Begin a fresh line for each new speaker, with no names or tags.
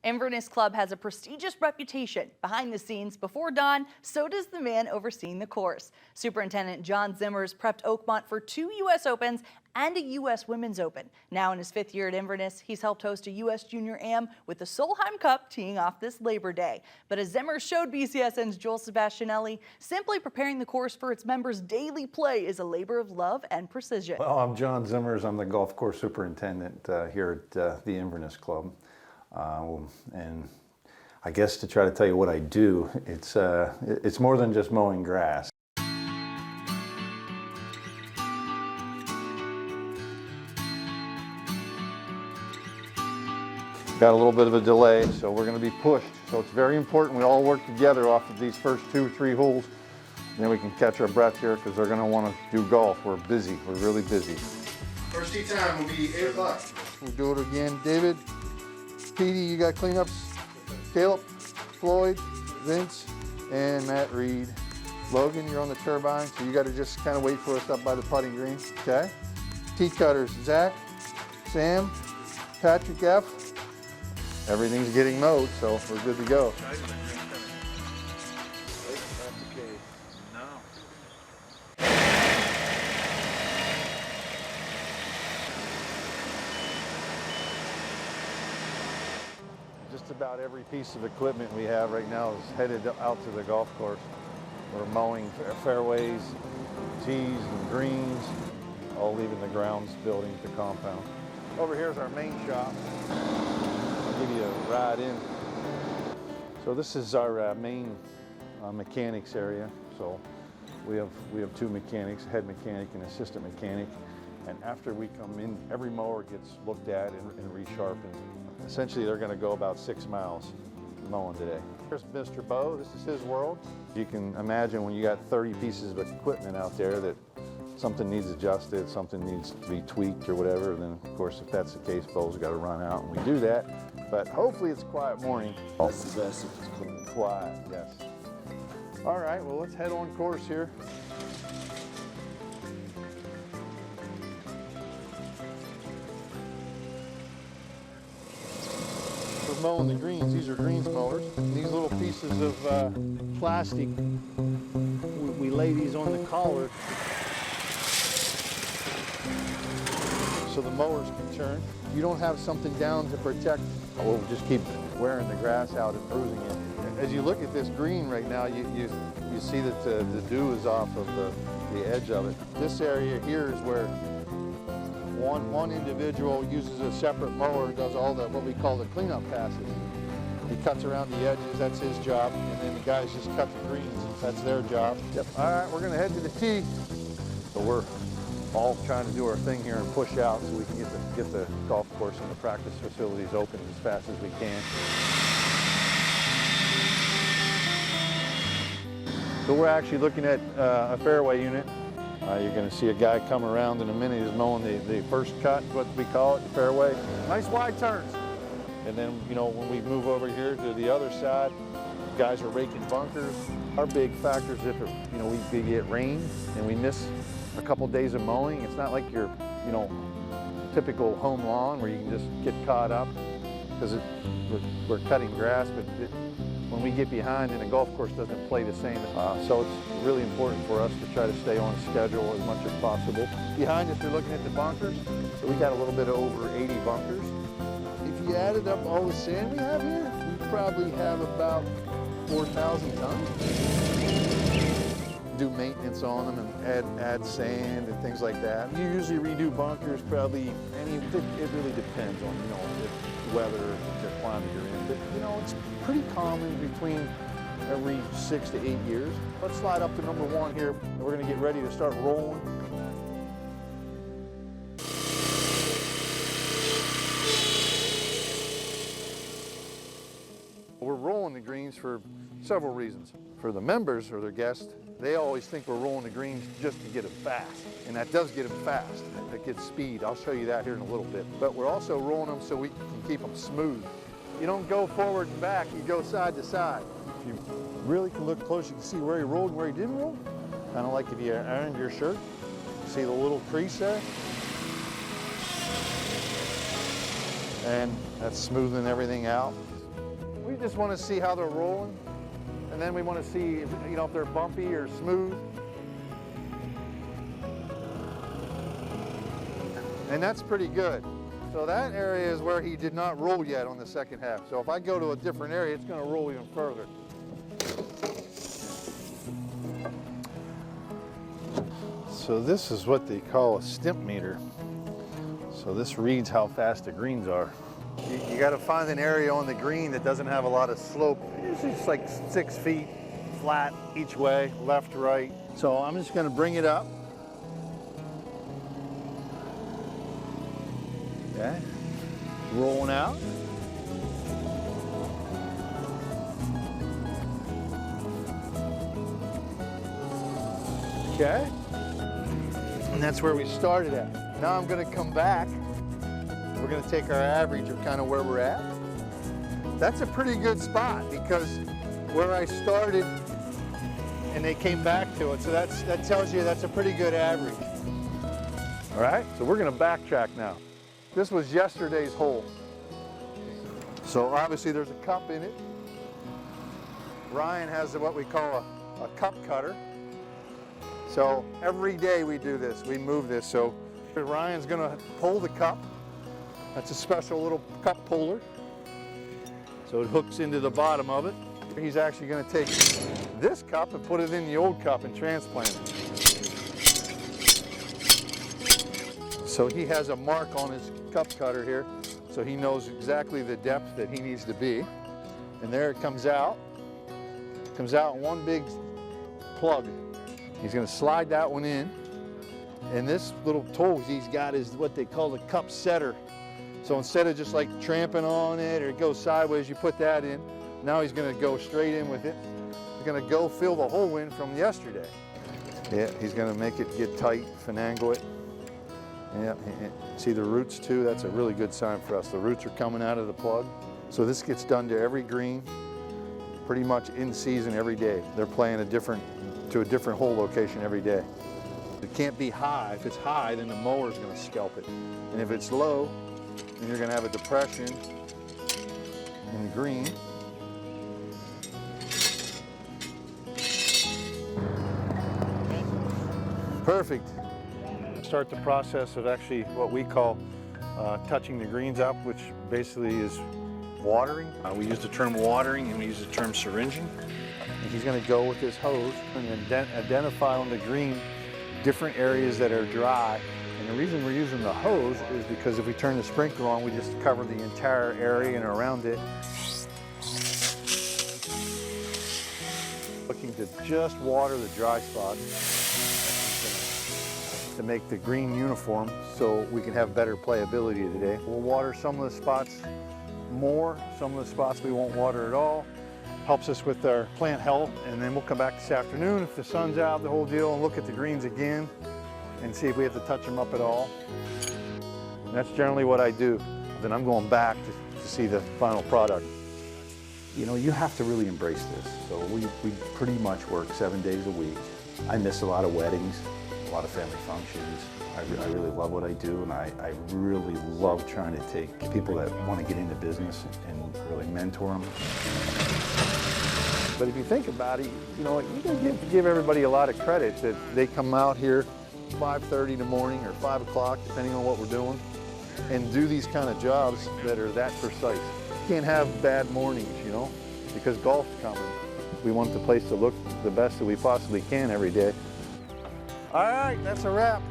Inverness Club has a prestigious reputation. Behind the scenes, before dawn, so does the man overseeing the course. Superintendent John Zimmers prepped Oakmont for 2 U.S. Opens and a U.S. Women's Open. Now in his 5th year at Inverness, he's helped host a U.S. Junior Am with the Solheim Cup teeing off this Labor Day. But as Zimmers showed BCSN's Joel Sebastianelli, simply preparing the course for its members' daily play is a labor of love and precision.
Well, I'm John Zimmers. I'm the golf course superintendent here at the Inverness Club. And I guess to try to tell you what I do, it's more than just mowing grass. Got a little bit of a delay, so we're going to be pushed. So it's very important we all work together off of these first 2 or 3 holes. And then we can catch our breath here because they're going to want to do golf. We're busy. We're really busy.
First tee time will be 8 o'clock.
We'll do it again. David, Petey, you got cleanups? Caleb, Floyd, Vince, and Matt Reed. Logan, you're on the turbine, so you got to just kind of wait for us up by the putting green, okay? Tee cutters, Zach, Sam, Patrick F. Everything's getting mowed, so we're good to go. Just about every piece of equipment we have right now is headed out to the golf course. We're mowing fairways, tees and greens, all leaving the grounds building to compound. Over here is our main shop. I'll give you a ride in. So this is our main mechanics area. So we have 2 mechanics, head mechanic and assistant mechanic. And after we come in, every mower gets looked at and resharpened. Essentially, they're going to go about 6 miles mowing today. Here's Mr. Bo. This is his world. You can imagine when you got 30 pieces of equipment out there that something needs adjusted, something needs to be tweaked or whatever, then of course, if that's the case, Bo's got to run out and we do that. But hopefully it's a quiet morning.
That's the best if it's clean.
Quiet, yes. All right, well, let's head on course here. We're mowing the greens. These are greens mowers. And these little pieces of plastic, we lay these on the collar so the mowers can turn. You don't have something down to protect. We'll just keep wearing the grass out and bruising it. As you look at this green right now, you see that the dew is off of the edge of it. This area here is where one individual uses a separate mower and does all what we call the cleanup passes. He cuts around the edges, that's his job, and then the guys just cut the greens, that's their job. Yep. All right, we're gonna head to the tee. So we're all trying to do our thing here and push out so we can get the golf course and the practice facilities open as fast as we can. So we're actually looking at a fairway unit. You're going to see a guy come around in a minute. He's mowing the first cut, what we call it, the fairway. Nice wide turns. And then, you know, when we move over here to the other side, guys are raking bunkers. Our big factor is if, we get rain and we miss a couple days of mowing, it's not like your, typical home lawn where you can just get caught up because we're cutting grass, but when we get behind and the golf course doesn't play the same. So it's really important for us to try to stay on schedule as much as possible. Behind us, you're looking at the bunkers. So we got a little bit over 80 bunkers. If you added up all the sand we have here, we probably have about 4,000 tons. Do maintenance on them and add sand and things like that. You usually redo bunkers probably, it really depends on, the weather, the climate you're in. But, it's pretty common between every 6 to 8 years. Let's slide up to number 1 here. We're going to get ready to start rolling. We're rolling the greens for several reasons. For the members or their guests, they always think we're rolling the greens just to get them fast. And that does get them fast. That gets speed. I'll show you that here in a little bit. But we're also rolling them so we can keep them smooth. You don't go forward and back, you go side to side. If you really can look close, you can see where he rolled and where he didn't roll. Kind of like if you ironed your shirt. See the little crease there? And that's smoothing everything out. We just want to see how they're rolling, and then we want to see if, if they're bumpy or smooth. And that's pretty good. So that area is where he did not roll yet on the second half. So if I go to a different area, it's going to roll even further. So this is what they call a stimp meter. So this reads how fast the greens are. You got to find an area on the green that doesn't have a lot of slope. It's just like 6 feet flat each way, left, right. So I'm just going to bring it up. Okay, rolling out. Okay, and that's where we started at. Now I'm going to come back. We're going to take our average of kind of where we're at. That's a pretty good spot because where I started and they came back to it, so that tells you that's a pretty good average. All right, so we're going to backtrack now. This was yesterday's hole. So obviously there's a cup in it. Ryan has what we call a cup cutter. So every day we do this, we move this. So Ryan's gonna pull the cup. That's a special little cup puller. So it hooks into the bottom of it. He's actually gonna take this cup and put it in the old cup and transplant it. So he has a mark on his cup cutter here, so he knows exactly the depth that he needs to be. And there it comes out. It comes out in one big plug. He's gonna slide that one in. And this little tool he's got is what they call the cup setter. So instead of just like tramping on it or it goes sideways, you put that in. Now he's gonna go straight in with it. He's gonna go fill the hole in from yesterday. Yeah, he's gonna make it get tight, finagle it. Yeah, see the roots too? That's a really good sign for us. The roots are coming out of the plug. So this gets done to every green, pretty much in season every day. They're playing to a different hole location every day. It can't be high. If it's high, then the mower's gonna scalp it. And if it's low, then you're gonna have a depression in the green. Perfect. Start the process of actually what we call touching the greens up, which basically is watering. We use the term watering and we use the term syringing. And he's going to go with his hose and identify on the green different areas that are dry. And the reason we're using the hose is because if we turn the sprinkler on, we just cover the entire area and around it. Looking to just water the dry spots to make the green uniform so we can have better playability today. We'll water some of the spots more, some of the spots we won't water at all. Helps us with our plant health, and then we'll come back this afternoon if the sun's out, the whole deal, and look at the greens again and see if we have to touch them up at all. And that's generally what I do. Then I'm going back to see the final product.
You know, you have to really embrace this. So we pretty much work 7 days a week. I miss a lot of weddings, a lot of family functions. I really love what I do, and I really love trying to take people that want to get into business and really mentor them.
But if you think about it, you know, you can give everybody a lot of credit that they come out here 5:30 in the morning or 5 o'clock, depending on what we're doing, and do these kind of jobs that are that precise. You can't have bad mornings, you know, because golf's coming. We want the place to look the best that we possibly can every day. All right, that's a wrap.